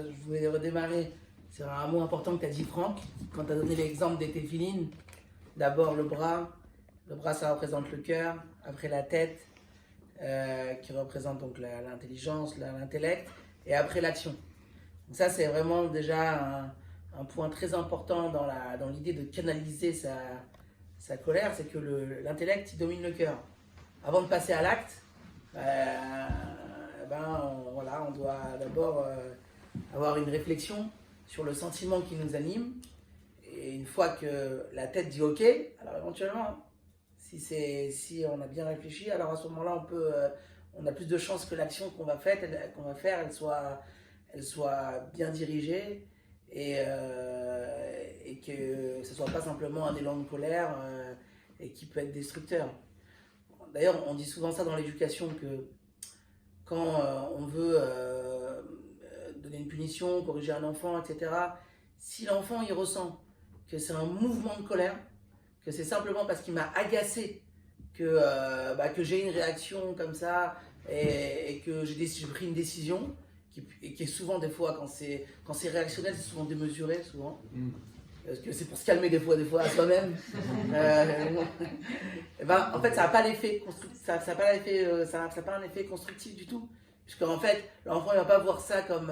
je voulais redémarrer sur un mot important que tu as dit, Franck, quand tu as donné l'exemple des téphilines. D'abord le bras ça représente le cœur, après la tête qui représente donc l'intelligence, l'intellect, et après l'action. Donc ça c'est vraiment déjà un point très important dans l'idée de canaliser sa colère, c'est que l'intellect il domine le cœur. Avant de passer à l'acte, on doit d'abord avoir une réflexion sur le sentiment qui nous anime. Et une fois que la tête dit OK, alors éventuellement, si on a bien réfléchi, alors à ce moment-là, on a plus de chances que l'action qu'on va faire, elle soit bien dirigée et que ce ne soit pas simplement un élan de colère et qui peut être destructeur. D'ailleurs, on dit souvent ça dans l'éducation, que quand on veut donner une punition, corriger un enfant, etc., si l'enfant il ressent que c'est un mouvement de colère, que c'est simplement parce qu'il m'a agacé que j'ai une réaction comme ça et que j'ai pris une décision, qui est souvent des fois, quand c'est réactionnel, c'est souvent démesuré, souvent. Parce que c'est pour se calmer des fois à soi-même. En fait, ça n'a pas l'effet un effet constructif du tout. Puisqu'en fait, l'enfant ne va pas voir ça comme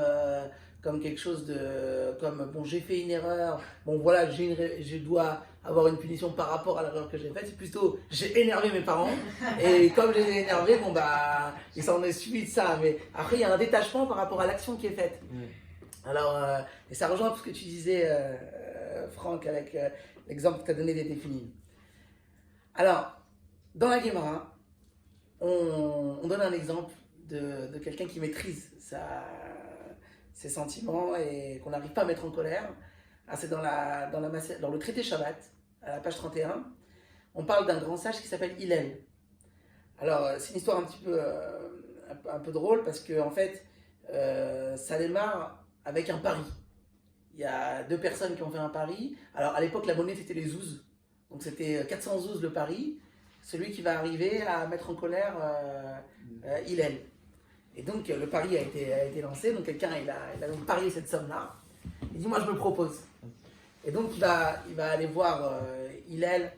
quelque chose bon, j'ai fait une erreur, bon voilà, je dois avoir une punition par rapport à l'erreur que j'ai faite. C'est plutôt, j'ai énervé mes parents, et comme je les ai énervés, bon bah, il s'en est suivi de ça. Mais après, il y a un détachement par rapport à l'action qui est faite. Alors, et ça rejoint tout ce que tu disais, Franck, avec l'exemple que tu as donné des téphilines. Alors, dans la Guémara, on donne un exemple de quelqu'un qui maîtrise ses sentiments et qu'on n'arrive pas à mettre en colère. C'est dans le traité Shabbat, à la page 31, on parle d'un grand sage qui s'appelle Hillel. Alors, c'est une histoire un peu drôle, parce que en fait, ça démarre avec un pari. Il y a deux personnes qui ont fait un pari. Alors, à l'époque, la monnaie, c'était les zouzes. Donc, c'était 400 zouzes le pari. Celui qui va arriver à mettre en colère Hillel. Et donc, le pari a été lancé. Donc, quelqu'un, il a donc parié cette somme-là. Il dit, moi, je me propose. Et donc, il va aller voir Hillel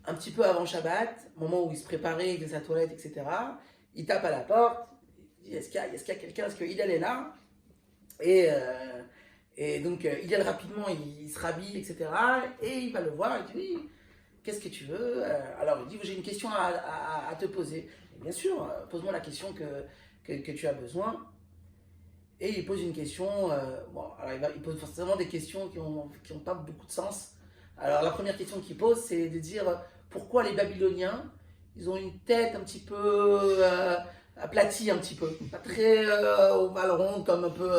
un petit peu avant Shabbat, moment où il se préparait, il faisait sa toilette, etc. Il tape à la porte. Il dit, est-ce qu'il y a quelqu'un? Est-ce que Hillel est là? Et donc, Hillel, rapidement, il se rhabille, etc. Et il va le voir. Il dit, oui, qu'est-ce que tu veux? Alors, il dit, j'ai une question à te poser. Et bien sûr, pose-moi la question que tu as besoin. Et il pose une question, il pose forcément des questions qui n'ont pas beaucoup de sens. Alors la première question qu'il pose, c'est de dire pourquoi les Babyloniens, ils ont une tête un petit peu aplatie, un petit peu, pas très ovale ronde, comme un peu...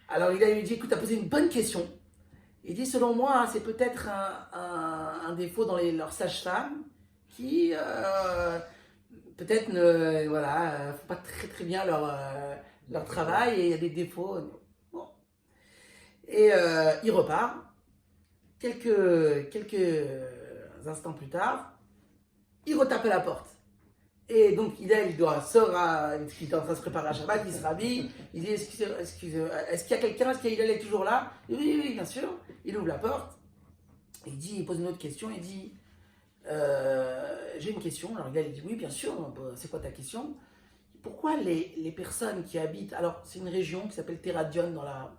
Alors il lui dit, écoute, tu as posé une bonne question. Il dit, selon moi, c'est peut-être un défaut dans leurs sages-femmes qui... peut-être ne font pas très très bien leur travail, et il y a des défauts. Bon. Et il repart. Quelques instants plus tard, il retape à la porte. Et donc il est en train de se préparer à Shabbat, il se rhabille, il dit est-ce qu'il y a quelqu'un, est-ce qu'il est toujours là? Oui, bien sûr. Il ouvre la porte, il pose une autre question, il dit j'ai une question. Alors il dit oui, bien sûr, c'est quoi ta question? Pourquoi les personnes qui habitent, alors c'est une région qui s'appelle Teradion dans la,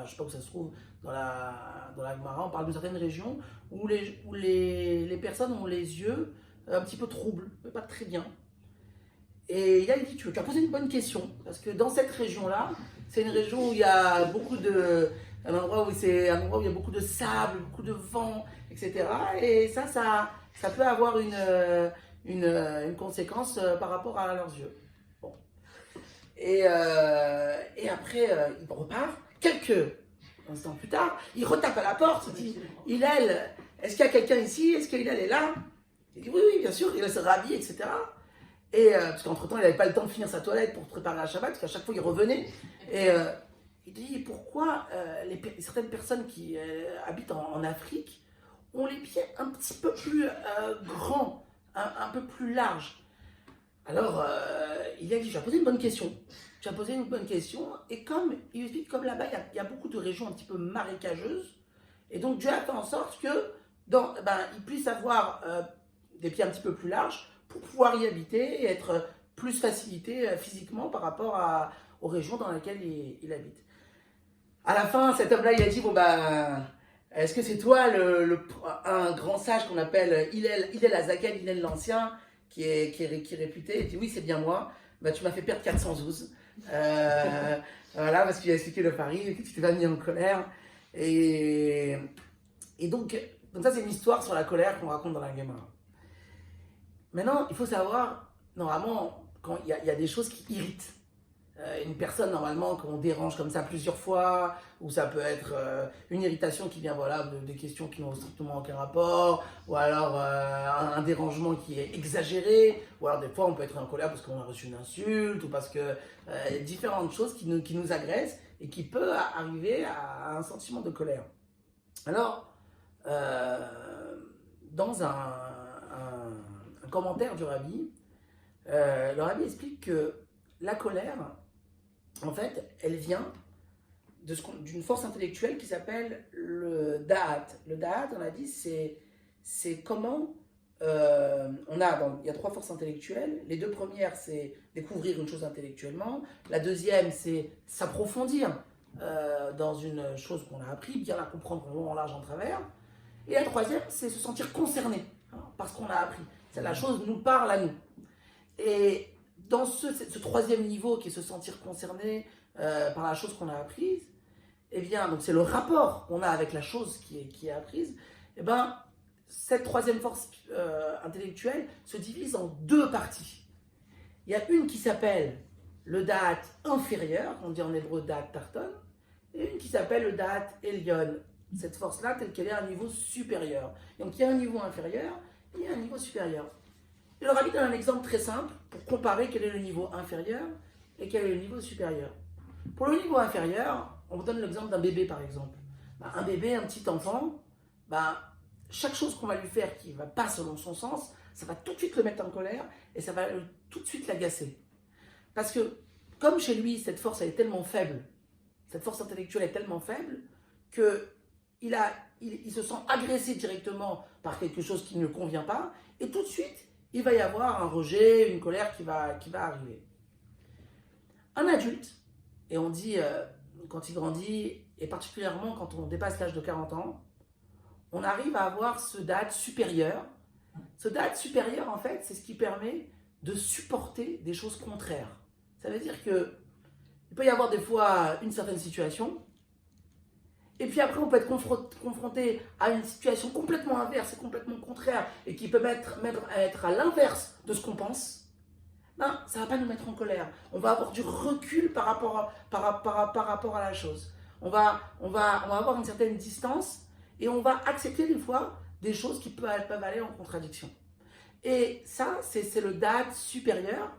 je sais pas où ça se trouve, dans la Gemara, on parle d'une certaine région où les personnes ont les yeux un petit peu troubles, mais pas très bien. Et il dit, tu as posé une bonne question, parce que dans cette région-là, c'est une région où il y a un endroit où il y a beaucoup de sable, beaucoup de vent, etc. Et ça peut avoir une conséquence par rapport à leurs yeux. Bon. Et après, il repart. Quelques instants plus tard, il retape à la porte. Il dit, Hillel, est-ce qu'il y a quelqu'un ici? Est-ce que Hillel est là? Il dit, oui, bien sûr. Il se rhabille, etc. Et parce qu'entre-temps, il n'avait pas le temps de finir sa toilette pour préparer la Shabbat, parce qu'à chaque fois, il revenait. Et il dit, pourquoi certaines personnes qui habitent en Afrique ont les pieds un petit peu plus grands, un peu plus larges? Alors, il a dit, je vais poser une bonne question. tu as posé une bonne question. Et comme il explique, comme là-bas, il y a beaucoup de régions un petit peu marécageuses. Et donc, Dieu a fait en sorte que il puisse avoir des pieds un petit peu plus larges pour pouvoir y habiter et être plus facilité physiquement par rapport aux régions dans lesquelles il habite. À la fin, cet homme-là, il a dit, est-ce que c'est toi un grand sage qu'on appelle Hillel Azaken, Hillel l'Ancien, qui est réputé? Il dit, oui, c'est bien moi. Tu m'as fait perdre 412. Voilà, parce qu'il a expliqué le pari, et que tu t'es pas mis en colère. Et donc ça, c'est une histoire sur la colère qu'on raconte dans la Gemara. Maintenant, il faut savoir, normalement, quand il y a des choses qui irritent une personne, normalement, qu'on dérange comme ça plusieurs fois, ou ça peut être une irritation qui vient des questions qui n'ont strictement aucun rapport, ou alors un dérangement qui est exagéré, ou alors des fois on peut être en colère parce qu'on a reçu une insulte, ou parce que différentes choses qui nous agressent et qui peut arriver à un sentiment de colère. Alors, dans un commentaire du Rabbi, le Rabbi explique que la colère, en fait, elle vient d'une force intellectuelle qui s'appelle le Da'at. Le Da'at, on a dit, c'est comment il y a 3 forces intellectuelles. Les 2 premières, c'est découvrir une chose intellectuellement. La deuxième, c'est s'approfondir dans une chose qu'on a appris, bien la comprendre en long, en large, en travers. Et la troisième, c'est se sentir concerné par ce qu'on a appris. La chose nous parle à nous. Et dans ce 3e niveau qui est se sentir concerné par la chose qu'on a apprise, donc c'est le rapport qu'on a avec la chose qui est apprise, cette 3e force intellectuelle se divise en 2 parties. Il y a une qui s'appelle le Da'at inférieur, on dit en hébreu Da'at Tarton, et une qui s'appelle le Da'at Elyon. Cette force-là, telle qu'elle est à un niveau supérieur. Donc il y a un niveau inférieur et il y a un niveau supérieur. Et le Rabbi donne un exemple très simple pour comparer quel est le niveau inférieur et quel est le niveau supérieur. Pour le niveau inférieur, on vous donne l'exemple d'un bébé par exemple. Un bébé, un petit enfant, chaque chose qu'on va lui faire qui ne va pas selon son sens, ça va tout de suite le mettre en colère et ça va tout de suite l'agacer. Parce que comme chez lui, cette force elle est tellement faible, cette force intellectuelle est tellement faible qu'il se sent agressé directement par quelque chose qui ne lui convient pas et tout de suite, il va y avoir un rejet, une colère qui va arriver. Un adulte, et on dit quand il grandit, et particulièrement quand on dépasse l'âge de 40 ans, on arrive à avoir ce Da'at supérieur. Ce Da'at supérieur, en fait, c'est ce qui permet de supporter des choses contraires. Ça veut dire qu'il peut y avoir des fois une certaine situation, et puis après on peut être confronté à une situation complètement inverse et complètement contraire, et qui peut être à l'inverse de ce qu'on pense. Ça ne va pas nous mettre en colère. On va avoir du recul par rapport à la chose. On va avoir une certaine distance et on va accepter des fois des choses qui peuvent aller en contradiction. Et ça, c'est le Da'at supérieur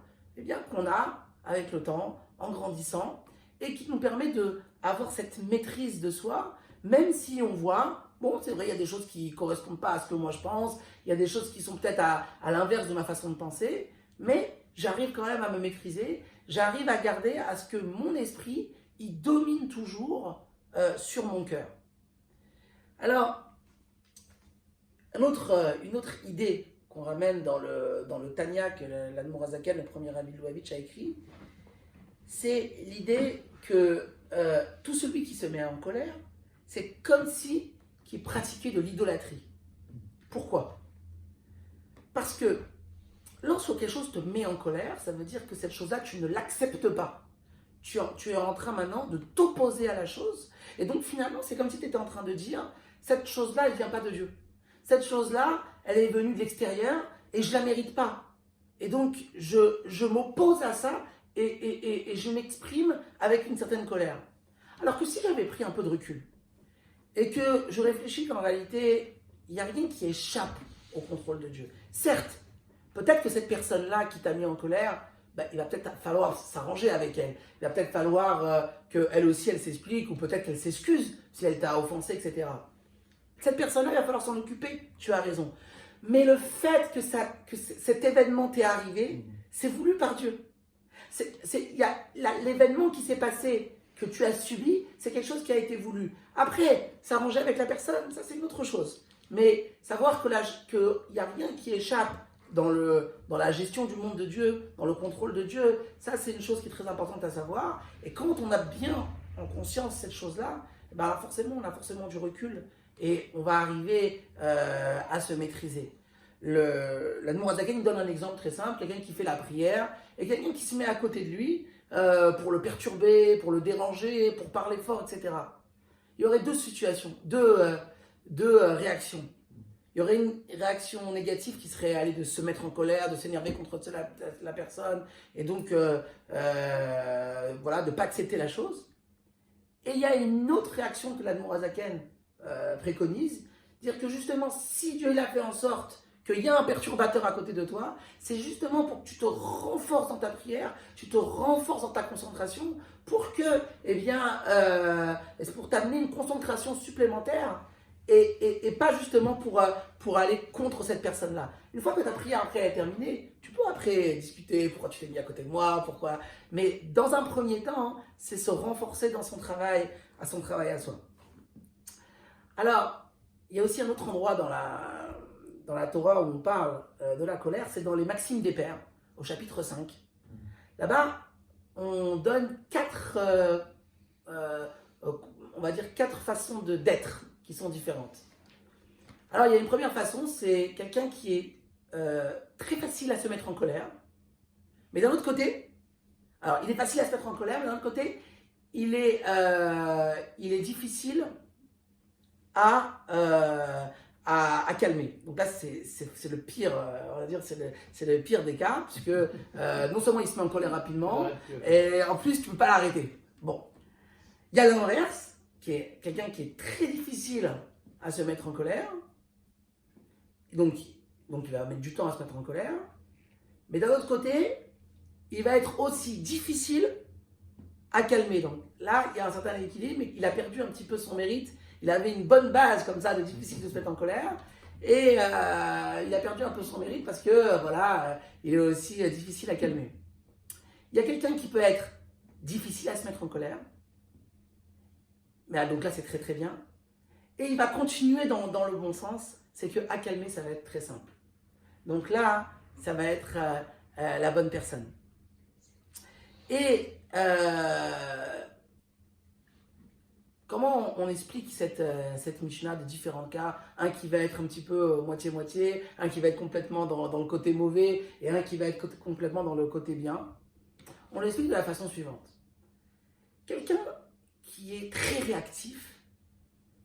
qu'on a avec le temps, en grandissant, et qui nous permet d'avoir cette maîtrise de soi, même si on voit, c'est vrai, il y a des choses qui ne correspondent pas à ce que moi je pense, il y a des choses qui sont peut-être à l'inverse de ma façon de penser, mais j'arrive quand même à me maîtriser, j'arrive à garder à ce que mon esprit, il domine toujours sur mon cœur. Alors, une autre idée qu'on ramène dans le Tanya que l'Admor Azaken, le premier Rabbi de Lubavitch, a écrit, c'est l'idée que tout celui qui se met en colère, c'est comme si il pratiquait de l'idolâtrie. Pourquoi? Parce que lorsque quelque chose te met en colère, ça veut dire que cette chose-là, tu ne l'acceptes pas. Tu es en train maintenant de t'opposer à la chose. Et donc finalement, c'est comme si tu étais en train de dire, cette chose-là, elle ne vient pas de Dieu. Cette chose-là, elle est venue de l'extérieur et je ne la mérite pas. Et donc, je m'oppose à ça et je m'exprime avec une certaine colère. Alors que si j'avais pris un peu de recul et que je réfléchis qu'en réalité, il n'y a rien qui échappe au contrôle de Dieu. Certes, peut-être que cette personne-là qui t'a mis en colère, il va peut-être falloir s'arranger avec elle. Il va peut-être falloir qu'elle aussi, elle s'explique, ou peut-être qu'elle s'excuse si elle t'a offensé, etc. Cette personne-là, il va falloir s'en occuper, tu as raison. Mais le fait que cet événement t'est arrivé, c'est voulu par Dieu. L'événement qui s'est passé, que tu as subi, c'est quelque chose qui a été voulu. Après, s'arranger avec la personne, ça c'est une autre chose. Mais savoir qu'il n'y a rien qui échappe dans la gestion du monde de Dieu, dans le contrôle de Dieu, ça c'est une chose qui est très importante à savoir. Et quand on a bien en conscience cette chose-là, ben forcément on a forcément du recul et on va arriver à se maîtriser. L'Admour Hazaken donne un exemple très simple, quelqu'un qui fait la prière et quelqu'un qui se met à côté de lui pour le perturber, pour le déranger, pour parler fort, etc. Il y aurait deux situations, deux réactions. Il y aurait une réaction négative qui serait aller de se mettre en colère, de s'énerver contre la personne et donc voilà, de ne pas accepter la chose. Et il y a une autre réaction que l'Admour Hazaken préconise, dire que justement si Dieu il a fait en sorte qu'il y a un perturbateur à côté de toi, c'est justement pour que tu te renforces dans ta prière, tu te renforces dans ta concentration, pour que, pour t'amener une concentration supplémentaire et pas justement pour aller contre cette personne-là. Une fois que ta prière après est terminée, tu peux après discuter pourquoi tu t'es mis à côté de moi, pourquoi. Mais dans un premier temps, c'est se renforcer dans son travail à soi. Alors, il y a aussi un autre endroit dans la Torah où on parle de la colère, c'est dans les Maximes des Pères, au chapitre 5. Là-bas, on donne quatre façons d'être qui sont différentes. Alors, il y a une première façon, c'est quelqu'un qui est très facile à se mettre en colère, mais d'un autre côté, alors il est facile à se mettre en colère, mais d'un autre côté, il est difficile à calmer. Donc là, c'est le pire, on va dire, c'est le pire des cas, puisque non seulement il se met en colère rapidement, et en plus, tu ne peux pas l'arrêter. Bon. Il y a l'inverse, qui est quelqu'un qui est très difficile à se mettre en colère, donc il va mettre du temps à se mettre en colère, mais d'un autre côté, il va être aussi difficile à calmer. Donc là, il y a un certain équilibre, mais il a perdu un petit peu son mérite. Il avait une bonne base comme ça de difficile de se mettre en colère et il a perdu un peu son mérite parce que voilà, il est aussi difficile à calmer. Il y a quelqu'un qui peut être difficile à se mettre en colère, mais donc là c'est très très bien, et il va continuer dans le bon sens, c'est que à calmer ça va être très simple. Donc là, ça va être la bonne personne. Et comment on explique cette Mishnah de différents cas? Un qui va être un petit peu moitié-moitié, un qui va être complètement dans le côté mauvais et un qui va être complètement dans le côté bien. On l'explique de la façon suivante. Quelqu'un qui est très réactif,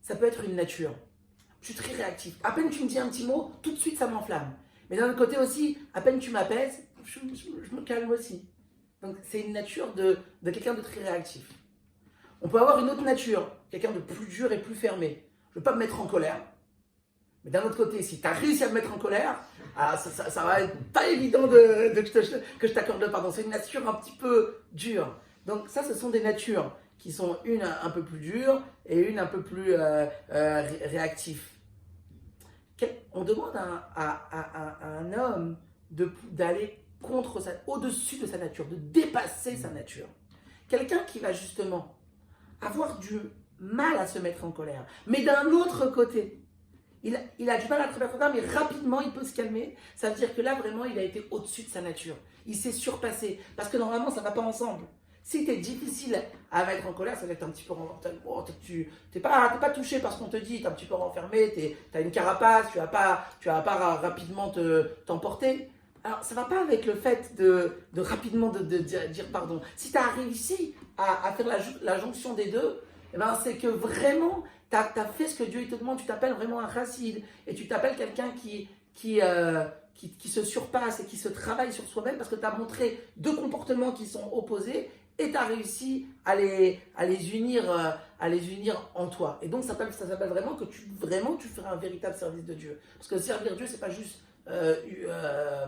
ça peut être une nature. Je suis très réactif. À peine tu me dis un petit mot, tout de suite ça m'enflamme. Mais d'un autre côté aussi, à peine tu m'apaises, je me calme aussi. Donc c'est une nature de quelqu'un de très réactif. On peut avoir une autre nature, quelqu'un de plus dur et plus fermé. Je ne veux pas me mettre en colère. Mais d'un autre côté, si tu as réussi à me mettre en colère, ça va être pas évident que je t'accorde le pardon. C'est une nature un petit peu dure. Donc ça, ce sont des natures qui sont une un peu plus dure et une un peu plus réactive. On demande à un homme d'aller au-dessus de sa nature, de dépasser sa nature. Quelqu'un qui va justement avoir du mal à se mettre en colère. Mais d'un autre côté, il a du mal à se mettre en colère, mais rapidement il peut se calmer. Ça veut dire que là, vraiment, il a été au-dessus de sa nature. Il s'est surpassé. Parce que normalement, ça ne va pas ensemble. Si tu es difficile à mettre en colère, ça veut dire que tu es un petit peu tu n'es pas touché par ce qu'on te dit, tu es un petit peu renfermé, tu as une carapace, tu vas pas rapidement t'emporter. Alors, ça ne va pas avec le fait de rapidement de dire pardon. Si tu as réussi à faire la jonction des deux, eh ben, c'est que vraiment, tu as fait ce que Dieu te demande. Tu t'appelles vraiment un chassid et tu t'appelles quelqu'un qui se surpasse et qui se travaille sur soi-même parce que tu as montré deux comportements qui sont opposés et tu as réussi à les unir en toi. Et donc, ça s'appelle vraiment que tu feras un véritable service de Dieu. Parce que servir Dieu, c'est pas juste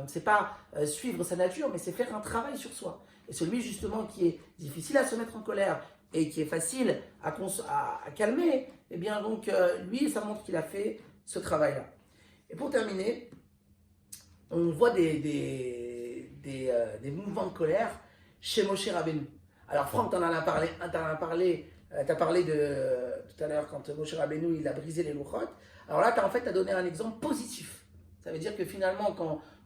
c'est pas suivre sa nature, mais c'est faire un travail sur soi. Et celui justement qui est difficile à se mettre en colère et qui est facile à calmer, eh bien donc lui, ça montre qu'il a fait ce travail-là. Et pour terminer, on voit des mouvements de colère chez Moshe Rabbeinu. Alors Franck, t'as parlé de tout à l'heure quand Moshe Rabbeinu il a brisé les louchot. Alors là, t'as donné un exemple positif. Ça veut dire que finalement,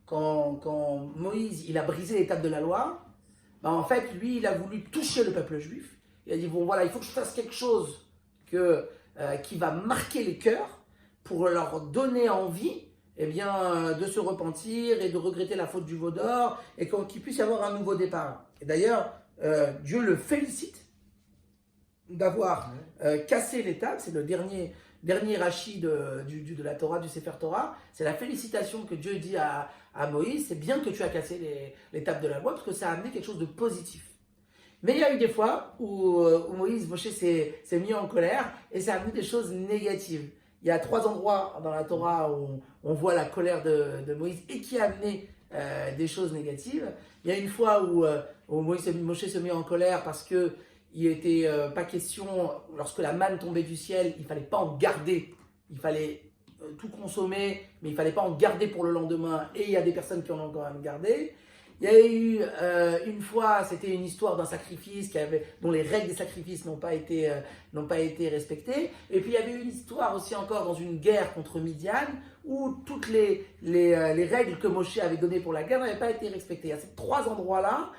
quand Moïse il a brisé l'étape de la loi, ben en fait, lui, il a voulu toucher le peuple juif. Il a dit, bon voilà, il faut que je fasse quelque chose qui va marquer les cœurs pour leur donner envie eh bien, de se repentir et de regretter la faute du veau d'or et qu'il puisse y avoir un nouveau départ. Et d'ailleurs, Dieu le félicite d'avoir cassé l'étape. C'est le dernier Rashi de la Torah, du Sefer Torah. C'est la félicitation que Dieu dit à Moïse. C'est bien que tu as cassé l'étape de la loi parce que ça a amené quelque chose de positif. Mais il y a eu des fois où Moshe s'est mis en colère et ça a amené des choses négatives. Il y a 3 endroits dans la Torah où on voit la colère de Moïse et qui a amené des choses négatives. Il y a une fois où Moshe se met en colère parce que il n'était pas question, lorsque la manne tombait du ciel, il ne fallait pas en garder. Il fallait tout consommer, mais il ne fallait pas en garder pour le lendemain. Et il y a des personnes qui en ont quand même gardé. Il y a eu une fois, c'était une histoire d'un sacrifice dont les règles des sacrifices n'ont pas été respectées. Et puis il y avait une histoire aussi encore dans une guerre contre Midian où toutes les règles que Moshe avait données pour la guerre n'avaient pas été respectées. À ces 3 endroits-là,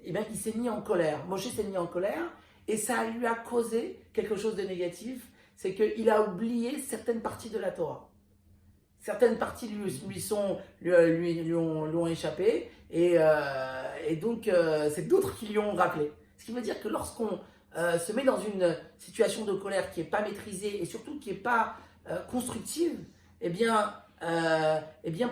il s'est mis en colère. Moshe s'est mis en colère et ça lui a causé quelque chose de négatif. C'est qu'il a oublié certaines parties de la Torah. Certaines parties lui ont échappé et donc c'est d'autres qui lui ont rappelé. Ce qui veut dire que lorsqu'on se met dans une situation de colère qui n'est pas maîtrisée et surtout qui n'est pas constructive, eh bien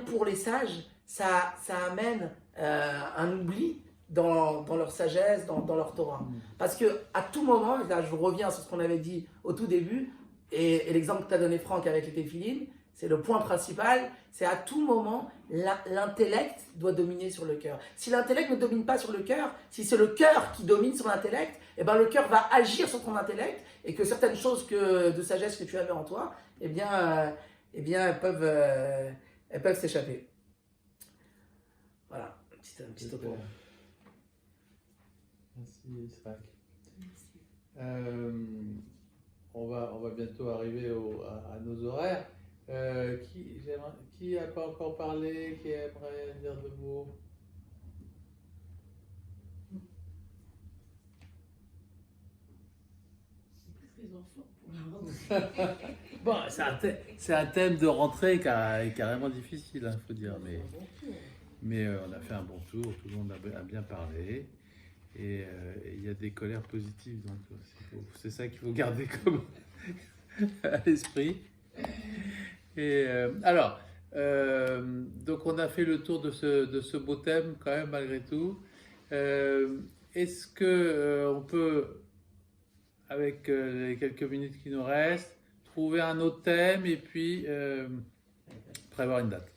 pour les sages, ça amène un oubli dans leur sagesse, dans leur Torah. Parce que à tout moment, là je reviens sur ce qu'on avait dit au tout début, et l'exemple que tu as donné Franck avec les téphilines, c'est le point principal, c'est à tout moment, l'intellect doit dominer sur le cœur. Si l'intellect ne domine pas sur le cœur, si c'est le cœur qui domine sur l'intellect, eh ben le cœur va agir sur ton intellect et que certaines choses de sagesse que tu avais en toi, elles peuvent s'échapper. Voilà, un petit topo. Merci Israël. On va bientôt arriver à nos horaires. Qui n'a pas encore parlé, qui aimerait dire 2 mots? Bon, c'est un thème de rentrée carrément difficile, il faut dire, mais on a fait un bon tour, tout le monde a bien parlé, et il y a des colères positives, donc c'est ça qu'il faut garder comme à l'esprit. Et alors, donc on a fait le tour de ce beau thème quand même malgré tout. Est-ce que on peut, avec les quelques minutes qui nous restent, trouver un autre thème et puis prévoir une date?